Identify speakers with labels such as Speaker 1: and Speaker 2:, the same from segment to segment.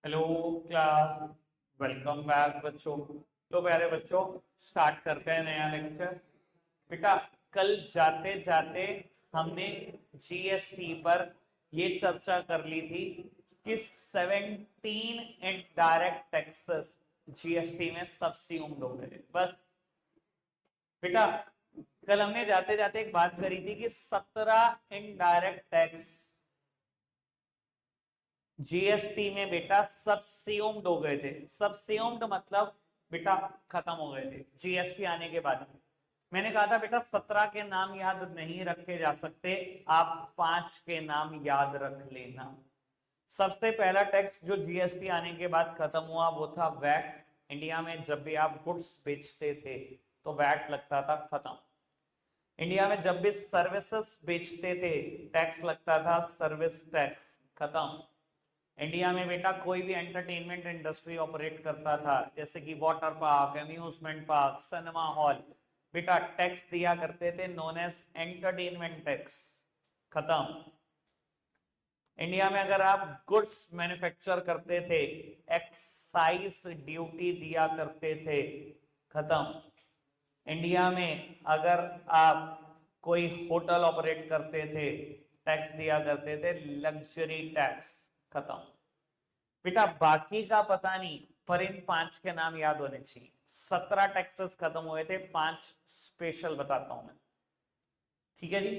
Speaker 1: Hello class. Welcome back बच्चों। तो प्यारे बच्चों, स्टार्ट करते हैं नया लेक्चर। बेटा, कल जाते जाते हमने जीएसटी पर ये चर्चा कर ली थी कि 17 इनडायरेक्ट टैक्सेस जीएसटी में सबस्यूम्ड हो गए। बस बेटा, कल हमने जाते जाते एक बात करी थी कि 17 इनडायरेक्ट टैक्स जीएसटी में बेटा सबस्यूम्ड हो गए थे। सबस्यूम्ड मतलब बेटा खत्म हो गए थे जीएसटी आने के बाद। मैंने कहा था बेटा 17 के नाम याद नहीं रखे जा सकते, आप 5 के नाम याद रख लेना। सबसे पहला टैक्स जो जीएसटी आने के बाद खत्म हुआ वो था वैट। इंडिया में जब भी आप गुड्स बेचते थे तो वैट लगता था, खत्म। इंडिया में जब भी सर्विसेज बेचते थे टैक्स लगता था, सर्विस टैक्स, खत्म। इंडिया में बेटा कोई भी एंटरटेनमेंट इंडस्ट्री ऑपरेट करता था, जैसे कि water park, amusement park, cinema hall, बेटा टैक्स दिया करते थे, नोन एज एंटरटेनमेंट टैक्स, खत्म। इंडिया में अगर आप गुड्स मैन्युफैक्चर करते थे, एक्साइज ड्यूटी दिया करते थे, खत्म। इंडिया में अगर आप कोई होटल ऑपरेट करते थे, टैक्स दिया करते थे, लग्जरी टैक्स, खत्म। बेटा बाकी का पता नहीं, पर इन 5 के नाम याद होने चाहिए। 17 टैक्सेस खत्म हुए थे, 5 स्पेशल बताता हूं मैं। ठीक है जी,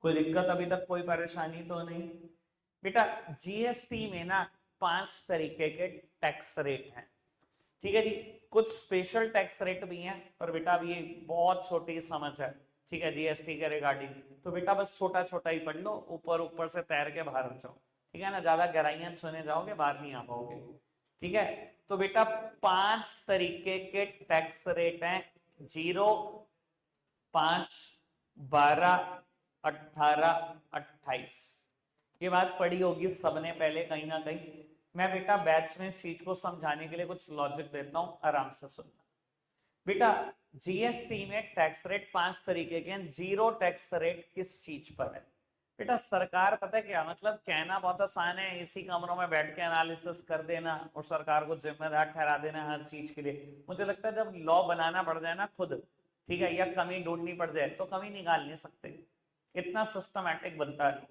Speaker 1: कोई दिक्कत अभी तक, कोई परेशानी तो नहीं? बेटा जीएसटी में ना 5 तरीके के टैक्स रेट हैं। ठीक है जी, कुछ स्पेशल टैक्स रेट भी हैं, पर बेटा अभी ये बहुत छोटी समझ है, ठीक है, जीएसटी के रिगार्डिंग। तो बेटा बस छोटा छोटा ही पढ़ लो, ऊपर ऊपर से तैर के बाहर आ जाओ, ठीक है ना, ज्यादा गहराइयां छूने जाओगे बाहर नहीं आ पाओगे। ठीक है, तो बेटा 5 तरीके के टैक्स रेट हैं। 0, 5, 12, 18, 28। ये बात पढ़ी होगी सबने पहले कहीं ना कहीं। मैं बेटा बैच में इस चीज को समझाने के लिए कुछ लॉजिक देता हूं, आराम से सुनना। बेटा जीएसटी में टैक्स रेट 5 तरीके के हैं। जीरो टैक्स रेट किस चीज पर है? बेटा सरकार, पता है क्या मतलब, कहना बहुत आसान है, इसी कमरों में बैठ के एनालिसिस कर देना और सरकार को जिम्मेदार ठहरा देना हर चीज के लिए। मुझे लगता है जब लॉ बनाना पड़ जाए ना खुद, ठीक है, या कमी ढूंढनी पड़ जाए तो कमी निकाल नहीं सकते, इतना सिस्टमैटिक बनता है।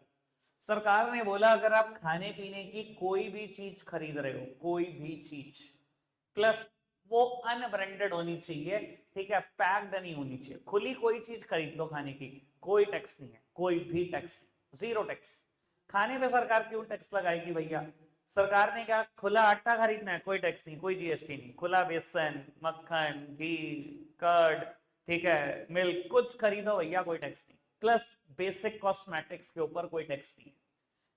Speaker 1: सरकार ने बोला अगर आप खाने पीने की कोई भी चीज खरीद रहे हो, कोई भी चीज, प्लस वो अनब्रांडेड होनी चाहिए, ठीक है, पैक्ड नहीं होनी चाहिए। खुली कोई चीज खरीद लो खाने की, कोई टैक्स नहीं है, कोई भी टैक्स नहीं, जीरो टैक्स। खाने पे सरकार क्यों टैक्स लगाएगी भैया? सरकार ने कहा खुला आटा खरीदना है, कोई टैक्स नहीं, कोई जीएसटी नहीं। खुला बेसन, मक्खन, घी, कर्ड, ठीक है, मिल्क, कुछ खरीदो भैया, कोई टैक्स नहीं। प्लस बेसिक कॉस्मेटिक्स के ऊपर कोई टैक्स नहीं,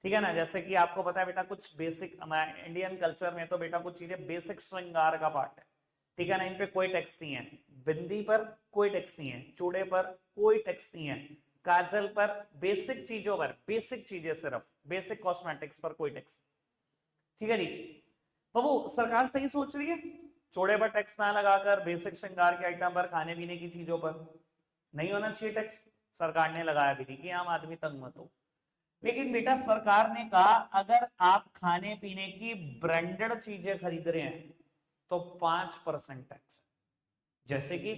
Speaker 1: ठीक है ना। जैसे कि आपको पता है बेटा, कुछ बेसिक इंडियन कल्चर में तो बेटा कुछ चीजें बेसिक श्रृंगार का पार्ट है, ठीक है ना, इन पे कोई टैक्स नहीं है। बिंदी पर कोई टैक्स नहीं है, चूड़े पर कोई टैक्स नहीं है, काजल पर, बेसिक चीजों पर, बेसिक चीजें सिर्फ, बेसिक कॉस्मेटिक्स पर कोई टैक्स, ठीक है जी। बाबू सरकार सही सोच रही है, चूड़े पर टैक्स ना लगाकर बेसिक श्रृंगार के आइटम पर, खाने पीने की चीजों पर नहीं होना चाहिए टैक्स। सरकार ने लगाया भी थी कि आम आदमी तंग मत हो। लेकिन बेटा सरकार ने कहा अगर आप खाने पीने की ब्रांडेड चीजें खरीद रहे हैं तो 5% टैक्स। जैसे कि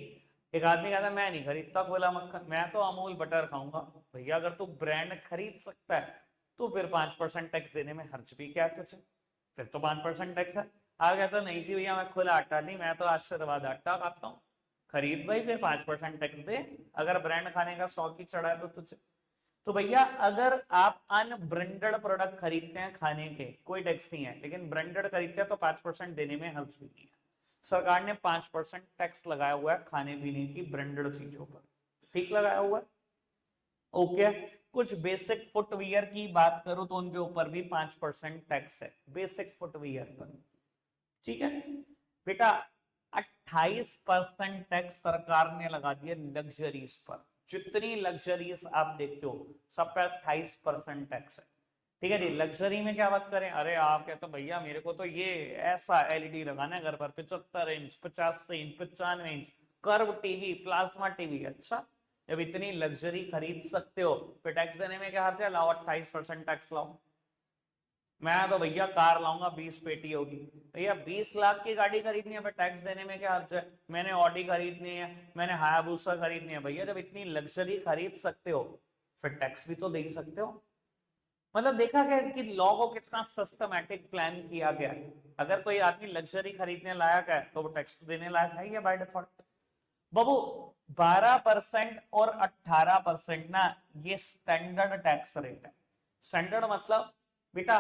Speaker 1: एक आदमी कहता है मैं नहीं खरीदता खोला मक्खन, मैं तो अमूल बटर खाऊंगा। भैया अगर तू ब्रांड खरीद सकता है तो फिर 5% टैक्स देने में हर्ज भी क्या है तुझे? फिर तो 5% टैक्स है। आ गया तो नहीं जी भैया मैं खुला आटा नहीं, मैं तो आशीर्वाद आटा खाता हूँ। खरीद भाई, फिर 5% टैक्स दे, अगर ब्रांड खाने का शौक ही चढ़ा है तो तुझे। तो भैया अगर आप अनब्रांडेड प्रोडक्ट खरीदते हैं खाने के, कोई टैक्स नहीं है, लेकिन ब्रांडेड खरीदते हैं तो 5% देने में हर्ज भी नहीं है। सरकार ने 5% टैक्स लगाया हुआ है खाने पीने की ब्रांडेड चीजों पर, ठीक लगाया हुआ है, ओके। कुछ बेसिक फुटवियर की बात करो तो उनके ऊपर भी 5% टैक्स है, बेसिक फुटवियर पर, ठीक है। बेटा 28% टैक्स सरकार ने लगा दिया लग्जरीज पर। जितनी लग्जरीज आप देखते हो सब पे 28% टैक्स है, ठीक है जी। लग्जरी में क्या बात करें, अरे आप कहते हो भैया मेरे को तो ये ऐसा एलईडी लगाना है घर पर, 75 inch, 85 inch, 95 inch, curve TV, plasma TV. अच्छा, जब इतनी लग्जरी खरीद सकते हो फिर टैक्स देने में क्या हर्ज है? लाओ 28% टैक्स लाओ। मैं तो भैया कार लाऊंगा 20 पेटी होगी। भैया 20 लाख की गाड़ी खरीदनी है, टैक्स देने में क्या अर्ज है? मैंने ऑडी खरीदनी है, मैंने हायाबुसा खरीदनी है। भैया जब इतनी लग्जरी खरीद सकते हो फिर टैक्स भी तो दे ही सकते हो। मतलब देखा गया कि लॉ को कितना सिस्टमैटिक प्लान किया गया है। अगर कोई आदमी लग्जरी खरीदने लायक है तो वो टैक्स तो देने लायक है ही बाय डिफॉल्ट। बाबू 12% और 18% ना, ये स्टैंडर्ड टैक्स रेट है। स्टैंडर्ड मतलब बेटा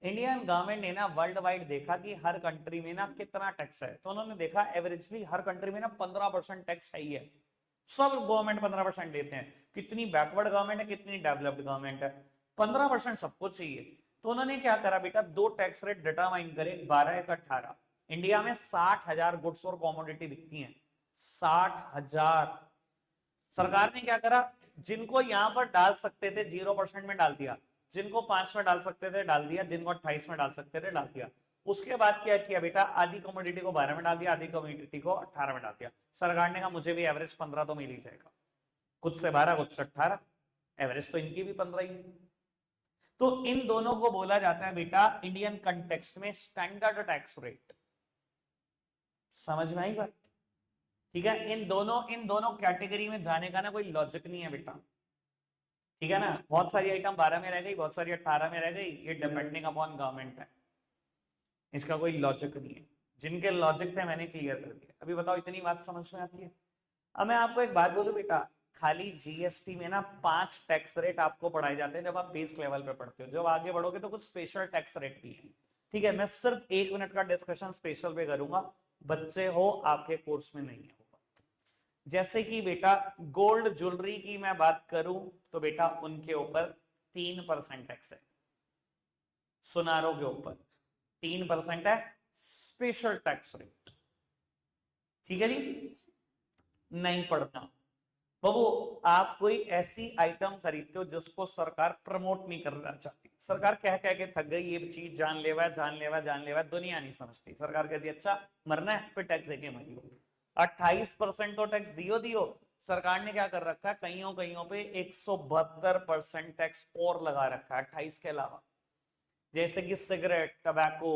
Speaker 1: इंडियन गवर्नमेंट ने ना वर्ल्ड वाइड देखा कि हर कंट्री में ना कितना टैक्स है, तो उन्होंने देखा एवरेजली हर कंट्री में ना 15% टैक्स है ही है। सब गवर्नमेंट 15% देते हैं, कितनी बैकवर्ड गवर्नमेंट है कितनी डेवलप्ड गवर्नमेंट है, 15% सबको चाहिए। तो उन्होंने क्या करा बेटा, दो टैक्स रेट डिटरमाइन करे, 12 एक 18। इंडिया में 60,000 गुड्स और कॉमोडिटी बिकती हैं, 60,000। सरकार ने क्या करा, जिनको यहां पर डाल सकते थे 0% में डाल दिया, जिनको 5 में डाल सकते थे डाल दिया, जिनको 28 में डाल सकते थे डाल दिया। उसके बाद क्या किया बेटा, आधी कमोडिटी को 12 में डाल दिया, आधी कमोडिटी को 18 में डाल दिया। सरकार ने कहा मुझे भी एवरेज 15 तो मिल ही जाएगा, कुछ से 12 कुछ से 18, एवरेज तो इनकी भी 15 ही है। तो इन दोनों को बोला जाता है बेटा इंडियन कंटेक्स्ट में स्टैंडर्ड टैक्स रेट। समझ में आई बात? ठीक है, इन दोनों कैटेगरी में जाने का ना कोई लॉजिक नहीं है बेटा। ठीक है ना, बहुत सारी आइटम 12 में रह गई, बहुत सारी 18 में रह गई, ये डिपेंडिंग अपॉन गवर्नमेंट है, इसका कोई लॉजिक नहीं है। जिनके लॉजिक थे मैंने क्लियर कर दिया। अभी बताओ इतनी बात समझ में आती है? अब मैं आपको एक बात बोलूं बेटा, खाली जीएसटी में ना 5 टैक्स रेट आपको पढ़ाए जाते हैं जब आप बेस लेवल पे पढ़ते हो। जब आगे बढ़ोगे तो कुछ स्पेशल टैक्स रेट भी है। ठीक है, मैं सिर्फ 1 मिनट का डिस्कशन स्पेशल पे करूंगा, बच्चे हो आपके कोर्स में नहीं है। जैसे कि बेटा गोल्ड ज्वेलरी की मैं बात करूं तो बेटा उनके ऊपर 3% टैक्स है, सुनारों के ऊपर 3% है, स्पेशल टैक्स रेट। ठीक है जी, नहीं पढ़ना। बाबू आप कोई ऐसी आइटम खरीदते हो जिसको सरकार प्रमोट नहीं करना चाहती, सरकार कह कह के थक गई, ये चीज जानलेवा है जानलेवा जानलेवा, दुनिया नहीं समझती। सरकार कहती है अच्छा मरना है फिर टैक्स देके मरियो। 28% तो टैक्स दियो दियो, सरकार ने क्या कर रखा है, कईयों कईयों पे 172% टैक्स और लगा रखा है 28 के अलावा। जैसे कि सिगरेट, टबैको,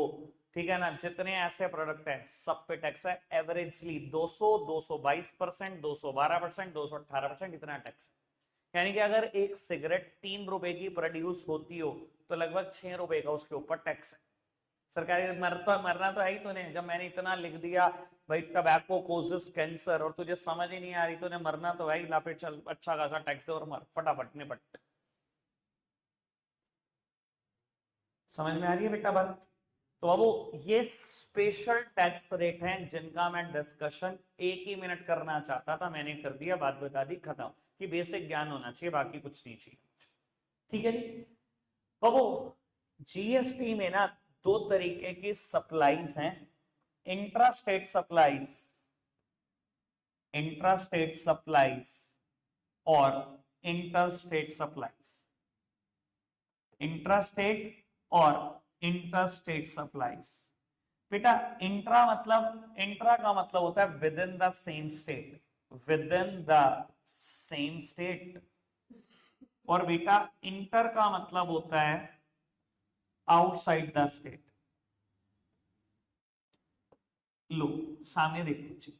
Speaker 1: ठीक है ना, जितने ऐसे प्रोडक्ट हैं सब पे टैक्स है। एवरेजली 200, 222%, 212%, 218%, इतना टैक्स है। यानी कि अगर एक सिगरेट 3 रुपए की प्रोड्यूस होती हो तो लगभग 6 रुपए का उसके ऊपर टैक्स है। सरकारी मरना तो है ही तूने। जब मैंने इतना लिख दिया भाई टबैको कोजेस कैंसर और तुझे समझ ही नहीं आ रही, तूने मरना तो है ही, ला फिर चल अच्छा खासा टैक्स दे और मर फटाफट निपट। समझ में आ रही है बेटा बात? तो बाबू ये स्पेशल टैक्स रेट हैं जिनका मैं डिस्कशन 1 ही मिनट करना चाहता था, मैंने कर दिया, बात बता दी, खत्म। कि बेसिक ज्ञान होना चाहिए, बाकी कुछ नहीं चाहिए। ठीक है जी। बाबू जीएसटी में ना दो तरीके की सप्लाईज हैं, intra state supplies, intra state supplies और inter state supplies. Intra state और इंटर स्टेट सप्लाईज। बेटा इंट्रा मतलब, इंट्रा का मतलब होता है within the same state, within the same state. और बेटा इंटर का मतलब होता है आउटसाइड द स्टेट। लो सामने देख लीजिए,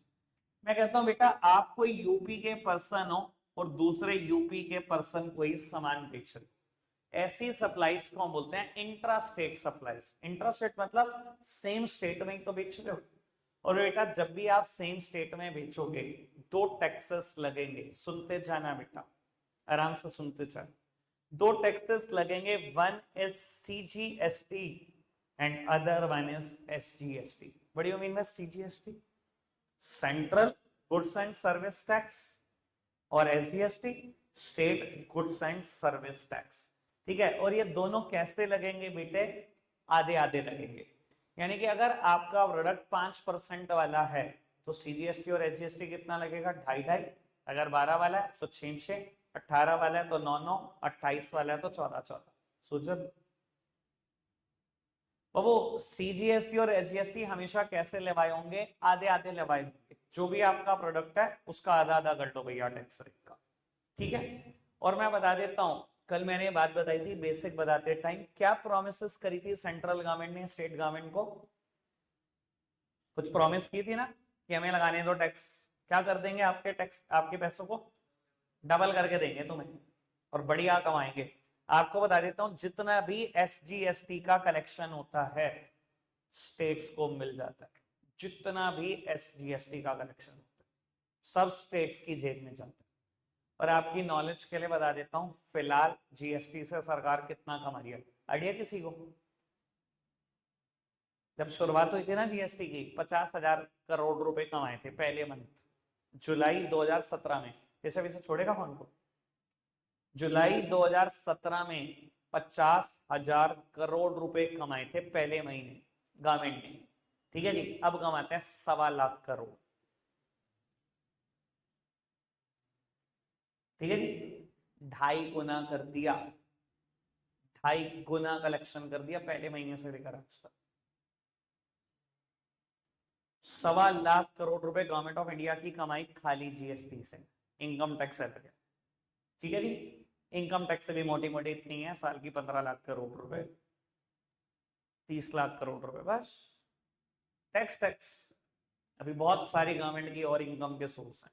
Speaker 1: मैं कहता हूं बेटा आप कोई यूपी के पर्सन हो और दूसरे यूपी के पर्सन को ही सामान बेच रहे हो, ऐसी सप्लाईज को हम बोलते हैं intra state supplies. Intra state मतलब सेम स्टेट में ही तो बेच रहे हो। और बेटा जब भी आप सेम स्टेट में बेचोगे दो टैक्सेस लगेंगे, सुनते जाना बेटा, आराम से सुनते जाना। दो टैक्सेस लगेंगे, one is CGST and other one is SGST. What do you mean by CGST? Central goods and service tax, और SGST state goods and service tax. ठीक है, और ये दोनों कैसे लगेंगे बेटे? आधे आधे लगेंगे। यानी कि अगर आपका प्रोडक्ट 5% वाला है तो सीजीएसटी और एसजीएसटी कितना लगेगा? 2.5। अगर 12 वाला है तो 6, 18 वाला है तो 9, 28 वाला है तो 14। सूझ? वो सीजीएसटी और एसजीएसटी हमेशा कैसे लेवाए होंगे? आधे आधे लेवाए होंगे। जो भी आपका प्रोडक्ट है उसका आधा आधा कर दो भैया टैक्स रेट का। ठीक है, और मैं बता देता हूं कल मैंने ये बात बताई थी बेसिक बताते टाइम, क्या प्रोमिस करी थी सेंट्रल गवर्नमेंट ने स्टेट गवर्नमेंट को? कुछ प्रॉमिस की थी ना कि हमें लगाने दो टैक्स, क्या कर देंगे आपके टैक्स, आपके पैसों को डबल करके देंगे तुम्हें और बढ़िया कमाएंगे। आपको बता देता हूं जितना भी SGST का कलेक्शन होता है स्टेट्स को मिल जाता है, जितना भी SGST का कलेक्शन होता है सब स्टेट्स की जेब में जाता है। और आपकी नॉलेज के लिए बता देता हूं फिलहाल GST से सरकार कितना कमा रही है, आइडिया किसी को? जब शुरुआत हुई थी ना GST की 50,000 करोड़ रुपए कमाए थे पहले मंथ जुलाई 2017 में। जैसे अभी से छोड़ेगा फोन को, जुलाई 2017 में 50,000 करोड़ रुपए कमाए थे पहले महीने गवर्नमेंट ने, ठीक है जी। अब कमाते हैं 1.25 करोड़, ठीक है जी। 2.5 गुना कर दिया, 2.5 गुना कलेक्शन कर दिया पहले महीने से लेकर आज तक। 1.25 करोड़ रुपए गवर्नमेंट ऑफ इंडिया की कमाई खाली GST से, इनकम टैक्स अलग है, ठीक है जी। इनकम टैक्स से भी मोटी मोटी इतनी है साल की 15 लाख करोड़ रुपए, 30 लाख करोड़ रुपए बस टैक्स टैक्स। अभी बहुत सारी गवर्नमेंट की और इनकम के सोर्स हैं,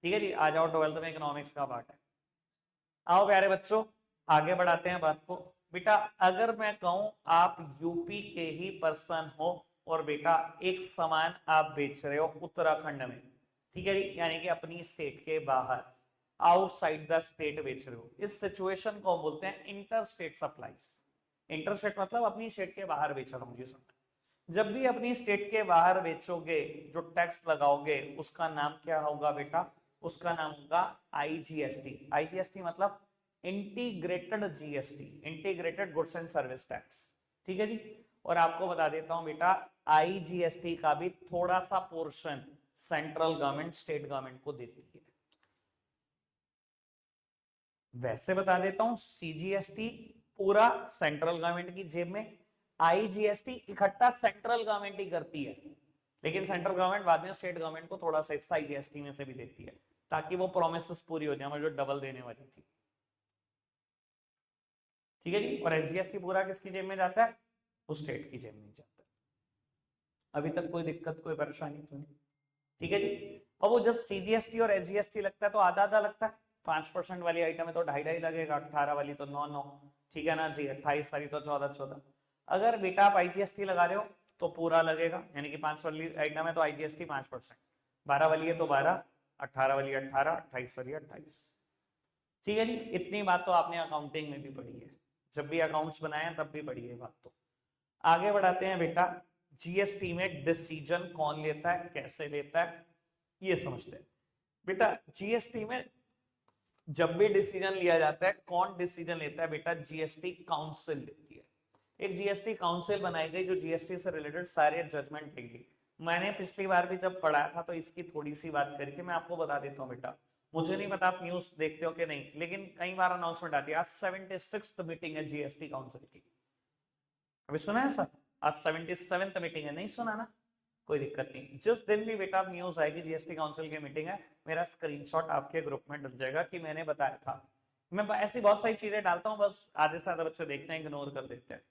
Speaker 1: ठीक है जी। आ जाओ 12th में इकोनॉमिक्स का पार्ट है। आओ प्यारे बच्चों आगे बढ़ाते हैं बात को। बेटा अगर मैं कहूं आप यूपी के ही पर्सन हो और बेटा एक सामान आप बेच रहे हो उत्तराखंड में, ठीक है जी, यानी कि अपनी स्टेट के बाहर आउटसाइड द स्टेट बेच रहे हो, इस सिचुएशन को बोलते हैं inter state supplies. Inter state मतलब अपनी स्टेट के बाहर बेच रहा हूं जी सुन। जब भी अपनी स्टेट के बाहर बेचोगे जो टैक्स लगाओगे उसका नाम क्या होगा बेटा? उसका नाम होगा IGST। IGST मतलब integrated GST, integrated goods and service tax, ठीक है जी। और आपको बता देता हूं बेटा IGST का भी थोड़ा सा portion central government state government को देती है। वैसे बता देता हूं CGST पूरा सेंट्रल गवर्नमेंट की जेब में, IGST इकट्ठा सेंट्रल गवर्नमेंट ही करती है, लेकिन सेंट्रल गवर्नमेंट बाद में स्टेट गवर्नमेंट को थोड़ा सा हिस्सा IGST में से भी देती है ताकि वो प्रोमिस पूरी हो जाए जो डबल देने वाली थी, ठीक है जी। और SGST पूरा किसकी जेब में जाता है? वो स्टेट की जेब में जाता है। अभी तक कोई दिक्कत कोई परेशानी तो नहीं, ठीक है जी। और वो जब CGST और SGST लगता है तो आधा आधा लगता है, 5% वाली आइटम है तो 2.5 लगेगा, 18 वाली तो 9, ठीक है ना जी, 28 वाली तो 14। अगर बेटा आप IGST लगा रहे हो तो पूरा लगेगा, यानी कि 5 वाली आइटम है तो IGST 5%, 12 वाली है तो 12, 18 वाली 18, 28 वाली 28, ठीक है जी। इतनी बात तो आपने अकाउंटिंग में भी पढ़ी है, जब भी अकाउंट्स बनाए हैं तब भी पढ़ी है बात। तो आगे बढ़ाते हैं बेटा, GST में डिसीजन कौन लेता है, कैसे लेता है, ये समझते हैं बेटा। GST में जब भी डिसीजन लिया जाता है कौन डिसीजन लेता है बेटा? GST काउंसिल लेती है। एक GST काउंसिल बनाई गई जो GST से रिलेटेड सारे जजमेंट लेगी। मैंने पिछली बार भी जब पढ़ा था तो इसकी थोड़ी सी बात करी थी, मैं आपको बता देता हूँ बेटा। मुझे नहीं पता आप न्यूज देखते हो कि नहीं, लेकिन कई बार अनाउंसमेंट आती है आज 76th मीटिंग है GST काउंसिल की। अभी सुना है सर? आज 77th मीटिंग है, नहीं सुना ना? कोई दिक्कत नहीं, जिस दिन भी बेटा न्यूज आएगी GST काउंसिल की मीटिंग है मेरा स्क्रीनशॉट आपके ग्रुप में डल जाएगा कि मैंने बताया था। मैं ऐसी बहुत सारी चीजें डालता हूँ, बस आधे से ज्यादा बच्चे देखते हैं इग्नोर कर देते हैं,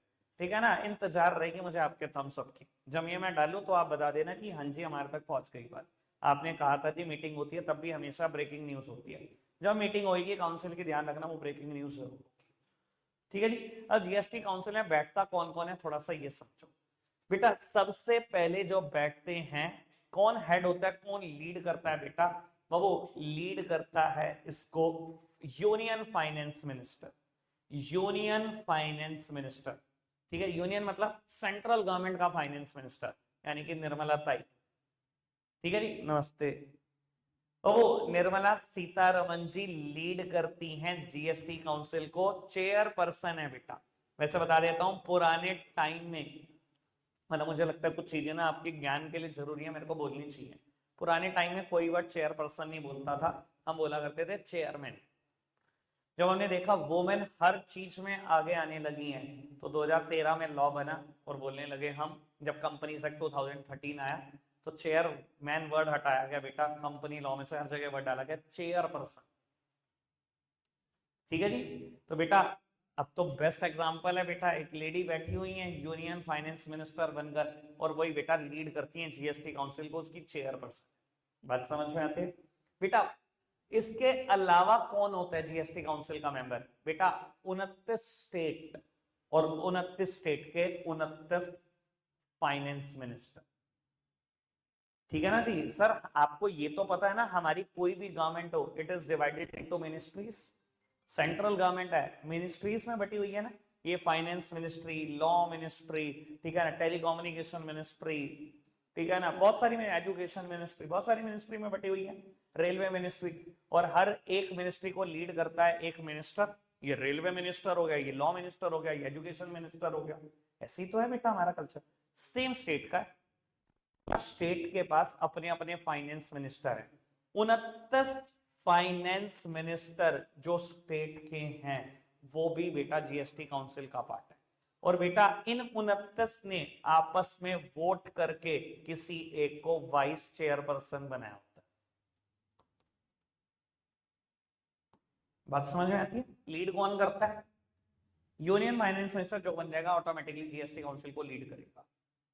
Speaker 1: ठीक है ना। इंतजार रहेगी मुझे आपके थम्स अप की, जब ये मैं डालूं तो आप बता देना कि हाँ जी हमारे तक पहुंच गई बात। आपने कहा था जी मीटिंग होती है तब भी हमेशा ब्रेकिंग न्यूज होती है, जब मीटिंग होगी काउंसिल की ध्यान रखना वो ब्रेकिंग न्यूज जरूर होगी, ठीक है जी। अब GST काउंसिल में बैठता कौन कौन है थोड़ा सा ये समझो बेटा। सबसे पहले जो बैठते हैं, कौन हेड होता है, कौन लीड करता है बेटा? वो लीड करता है इसको union finance minister, union finance minister, ठीक है। यूनियन मतलब सेंट्रल गवर्नमेंट का फाइनेंस मिनिस्टर, यानी कि निर्मला ताई, ठीक है जी, नमस्ते। तो वो निर्मला सीतारमन जी लीड करती हैं GST काउंसिल को, चेयर पर्सन है बेटा। वैसे बता देता हूं पुराने टाइम में, मतलब मुझे लगता है कुछ चीजें ना आपके ज्ञान के लिए जरूरी है मेरे को बोलनी चाहिए। पुराने टाइम में कोई वर्ड चेयर पर्सन नहीं बोलता था, हम बोला करते थे चेयरमैन। जब हमने देखा वोमेन हर चीज में आगे आने लगी हैं तो 2013 में लॉ बना और बोलने लगे हम, जब कंपनीज एक्ट 2013 आया तो चेयरमैन वर्ड हटाया गया बेटा, कंपनी लॉ में से हर जगह वर्ड डाला गया चेयर पर्सन। ठीक है जी। तो बेटा अब तो बेस्ट एग्जांपल है बेटा, एक लेडी बैठी हुई है यूनियन फाइनेंस मिनिस्टर बनकर, और वही बेटा लीड करती है जीएसटी काउंसिल को, उसकी चेयरपर्सन। बात समझ में आती है बेटा? इसके अलावा कौन होता है जीएसटी काउंसिल का मेंबर? बेटा 29 स्टेट, और 29 स्टेट के 29 फाइनेंस मिनिस्टर। ठीक है ना जी सर? आपको ये तो पता है ना, हमारी कोई भी गवर्नमेंट हो, it is divided into ministries. Central government है, मिनिस्ट्रीज में बटी हुई है ना। ये फाइनेंस मिनिस्ट्री, लॉ मिनिस्ट्री, ठीक है ना, टेलीकम्युनिकेशन मिनिस्ट्री, ठीक है ना, बहुत सारी, एजुकेशन मिनिस्ट्री, बहुत सारी मिनिस्ट्री में बटी हुई है, रेलवे मिनिस्ट्री। और हर एक मिनिस्ट्री को लीड करता है एक मिनिस्टर। ये रेलवे मिनिस्टर हो गया, ये लॉ मिनिस्टर हो गया, ये एजुकेशन मिनिस्टर हो गया। ऐसे ही तो है बेटा हमारा कल्चर। सेम स्टेट का है, स्टेट के पास अपने अपने फाइनेंस मिनिस्टर हैं। 29 फाइनेंस मिनिस्टर जो स्टेट के हैं, वो भी बेटा जीएसटी काउंसिल का पार्ट है। और बेटा इन 29 ने आपस में वोट करके किसी एक को वाइस चेयरपर्सन बनाया होता है। बात समझ में आती है? लीड कौन करता है? यूनियन फाइनेंस मिनिस्टर जो बन जाएगा ऑटोमेटिकली जीएसटी काउंसिल को लीड करेगा।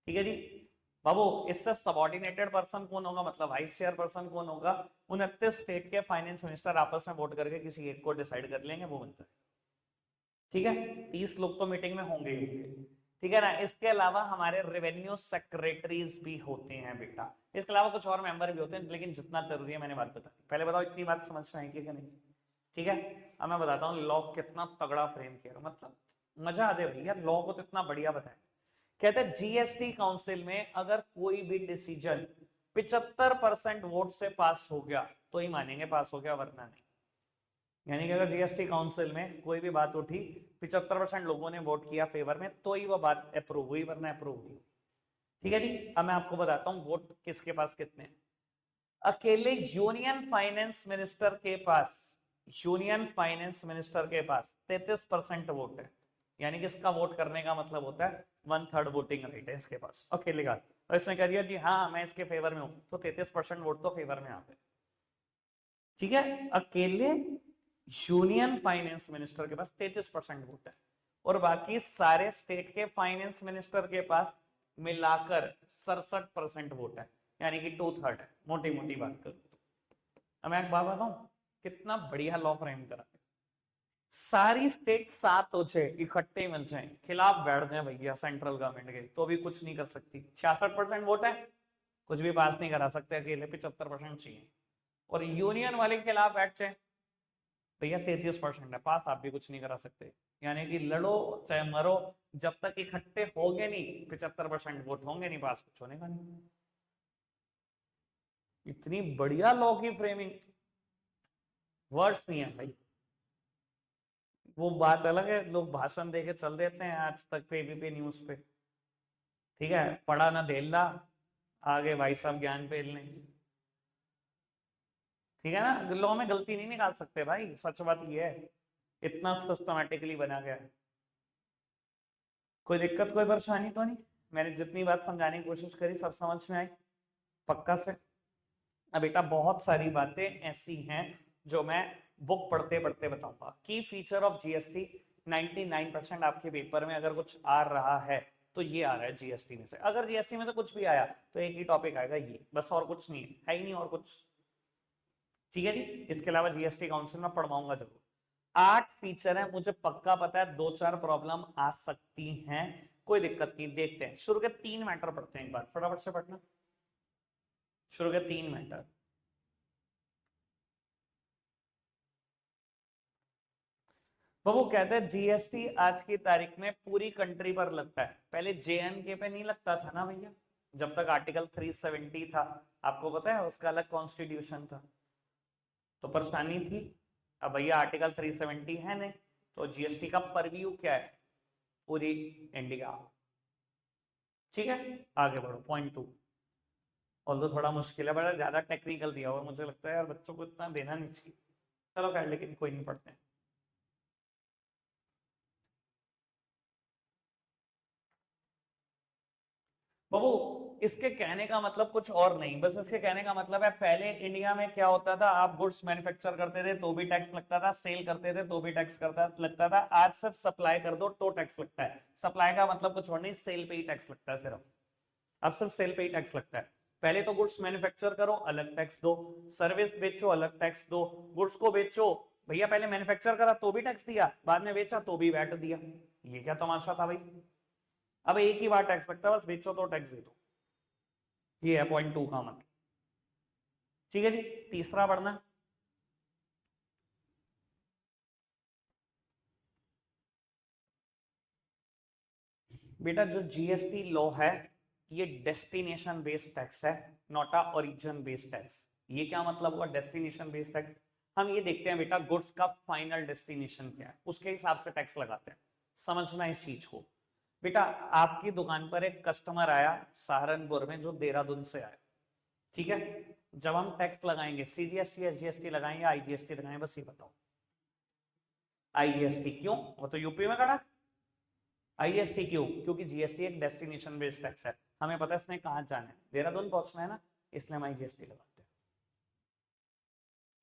Speaker 1: ठीक है जी बाबू। इससे सबऑर्डिनेटेड पर्सन कौन होगा, मतलब वाइस चेयरपर्सन कौन होगा? 29 स्टेट के फाइनेंस मिनिस्टर आपस में वोट करके किसी एक को डिसाइड कर लेंगे, वो बनता है। ठीक है, 30 लोग तो मीटिंग में होंगे ही होंगे। ठीक है ना? इसके अलावा हमारे रेवेन्यू सेक्रेटरीज भी होते हैं बेटा। इसके अलावा कुछ और मेंबर भी होते हैं, लेकिन जितना जरूरी है मैंने बात बता दी। पहले बताओ इतनी बात समझ में आएगी कि नहीं? ठीक है, अब मैं बताता हूँ लॉ कितना तगड़ा फ्रेम किया, मतलब मजा आ जाए भैया, लॉ को तो इतना बढ़िया बताया। कहते हैं जीएसटी काउंसिल में अगर कोई भी डिसीजन 75% वोट से पास हो गया तो ही मानेंगे पास हो गया, वरना नहीं। यानी कि अगर जीएसटी काउंसिल में कोई भी बात उठी, 75% लोगों ने वोट किया फेवर में, तो ही वो बात अप्रूव हुई, वरना अप्रूव नहीं। ठीक है जी, अब मैं आपको बताता हूं वोट किसके पास कितने हैं। अकेले यूनियन फाइनेंस मिनिस्टर के पास, यूनियन फाइनेंस मिनिस्टर के पास 33% वोट है। यानी कि इसका वोट करने का मतलब होता है 1/3 वोटिंग राइट है इसके पास अकेले का। और इसने कह दिया जी हाँ मैं इसके फेवर में हूं, तो 33% वोट तो फेवर में आ गए। ठीक है, अकेले यूनियन फाइनेंस मिनिस्टर के पास 33% वोट है, और बाकी सारे स्टेट के फाइनेंस मिनिस्टर के पास मिलाकर 67% वोट है, यानी कि 2/3 है, मोटी मोटी बात करूं तो। अब मैं एक बात बताऊं, कितना बढ़िया लॉ फ्रेम करा। सारी स्टेट साथ हो जाए, इकट्ठे मिल जाए, खिलाफ बैठ जाए भैया सेंट्रल गवर्नमेंट के, तो भी कुछ नहीं कर सकती। 66% वोट है, कुछ भी पास नहीं करा सकते, अकेले 75% चाहिए। और यूनियन वाले के खिलाफ बैठ जाए भैया 33% है, पास आप भी कुछ नहीं करा सकते। यानी कि लड़ो चाहे मरो, जब तक इकट्ठे होंगे नहीं 75% वोट होंगे नहीं, पास कुछ होने का नहीं। इतनी बढ़िया लॉ की फ्रेमिंग, वर्ड्स नहीं है भाई। वो बात अलग है, लोग भाषण देके चल देते हैं आज तक पे एबीपी न्यूज पे, ठीक है, पढ़ा ना धेला, आगे भाई साहब ज्ञान पेलने। ठीक है ना, लॉ में गलती नहीं निकाल सकते भाई, सच बात ये है, इतना सिस्टमैटिकली बना गया है। कोई दिक्कत कोई परेशानी तो नहीं? मैंने जितनी बात समझाने की कोशिश करी सब समझ में आई पक्का से? अब बेटा बहुत सारी बातें ऐसी हैं जो मैं बुक पढ़ते पढ़ते बताऊंगा। की फीचर ऑफ जीएसटी 99% आपके पेपर में अगर कुछ आ रहा है तो ये आ रहा है जीएसटी में से। अगर जीएसटी में से कुछ भी आया तो एक ही टॉपिक आएगा ये, बस, और कुछ नहीं है ही नहीं और कुछ। ठीक है जी, इसके अलावा जीएसटी काउंसिल में पढ़वाऊंगा जरूर। 8 फीचर है, मुझे पक्का पता है 2-4 प्रॉब्लम आ सकती हैं, कोई दिक्कत नहीं, देखते हैं। शुरू के 3 मैटर पढ़ते हैं एक बार, फटाफट से पढ़ना। शुरू के 3 मैटर। तो वो कहते हैं जीएसटी आज की तारीख में पूरी कंट्री पर लगता है, पहले जेएनके पे नहीं लगता था ना भैया, जब तक आर्टिकल 370 था, आपको पता है उसका अलग कॉन्स्टिट्यूशन था, तो परेशानी थी। अब भैया आर्टिकल 370 है नहीं, तो जीएसटी का परव्यू क्या है? पूरी इंडिया। ठीक है, आगे बढ़ो। पॉइंट 2, और तो थोड़ा मुश्किल है, बड़ा ज्यादा टेक्निकल दिया हुआ, मुझे लगता है यार बच्चों को इतना देना नहीं चाहिए। चलो खैर, लेकिन कोई नहीं, पढ़ते हैं। बाबू इसके कहने का मतलब कुछ और नहीं, बस इसके कहने का मतलब है पहले इंडिया में क्या होता था, आप गुड्स मैन्युफैक्चर करते थे तो भी टैक्स लगता था, सेल करते थे तो भी टैक्स लगता था। आज सिर्फ सप्लाई कर दो तो टैक्स लगता है। सप्लाई का मतलब कुछ और नहीं, सेल पे ही टैक्स लगता है सिर्फ। अब सिर्फ सेल पे ही टैक्स लगता है। पहले तो गुड्स मैन्युफैक्चर करो अलग टैक्स दो, सर्विस बेचो अलग टैक्स दो, गुड्स को बेचो भैया पहले मैन्युफैक्चर करा तो भी टैक्स दिया, बाद में बेचा तो भी वैट दिया। ये क्या तमाशा था भाई। अब एक ही बार टैक्स लगता है, बस बेचो तो टैक्स दे दो। ये है पॉइंट 2 का मतलब। ठीक है जी, तीसरा पढ़ना। बेटा जो जीएसटी लॉ है ये डेस्टिनेशन बेस्ड टैक्स है, not a origin based tax. ये क्या मतलब हुआ डेस्टिनेशन बेस्ड टैक्स? हम ये देखते हैं बेटा गुड्स का फाइनल डेस्टिनेशन क्या है, उसके हिसाब से टैक्स लगाते हैं। समझना इस चीज को। बेटा आपकी दुकान पर एक कस्टमर आया सहारनपुर में जो देहरादून से आया, ठीक है। जब हम टैक्स लगाएंगे सीजीएसटी एसजीएसटी लगाएंगे आईजीएसटी लगाएंगे, बस ये बताओ। आईजीएसटी क्यों, वो तो यूपी में करा। आईएसटी क्यों, क्योंकि जीएसटी एक डेस्टिनेशन बेस्ड टैक्स है, हमें पता है इसने कहां जाना है, देहरादून पहुंचना है ना, इसलिए हम आईजीएसटी लगाते हैं।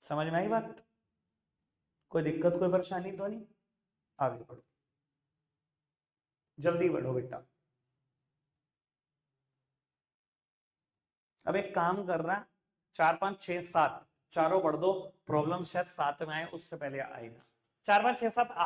Speaker 1: समझ में आई बात? कोई दिक्कत कोई परेशानी तो नहीं? आगे बढ़ो, जल्दी बढ़ो बेटा। अब एक काम कर रहा है, 4 5 6 7 चारों बढ़ दो, प्रॉब्लम शायद 7 में आए उससे पहले आएगा। 4 5 6 7